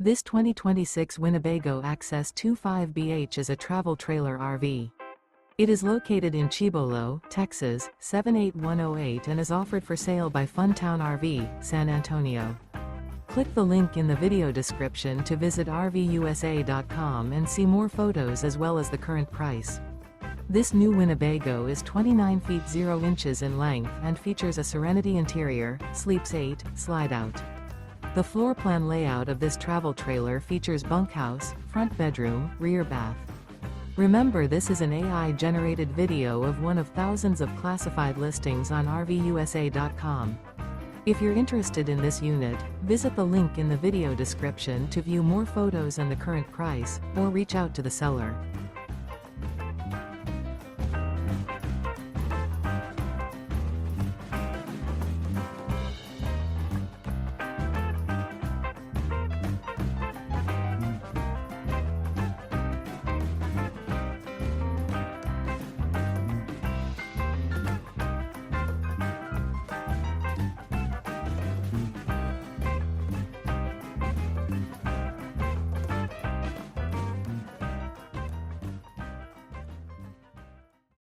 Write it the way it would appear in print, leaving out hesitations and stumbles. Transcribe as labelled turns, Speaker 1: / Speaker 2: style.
Speaker 1: This 2026 Winnebago Access 25BH is a travel trailer RV. It is located in Cibolo, Texas, 78108 and is offered for sale by Funtown RV, San Antonio. Click the link in the video description to visit RVUSA.com and see more photos as well as the current price. This new Winnebago is 29 feet 0 inches in length and features a SERENITY interior, sleeps 8, slide-out. The floor plan layout of this travel trailer features bunkhouse, front bedroom, rear bath. Remember, this is an AI-generated video of one of thousands of classified listings on RVUSA.com. If you're interested in this unit, visit the link in the video description to view more photos and the current price, or reach out to the seller.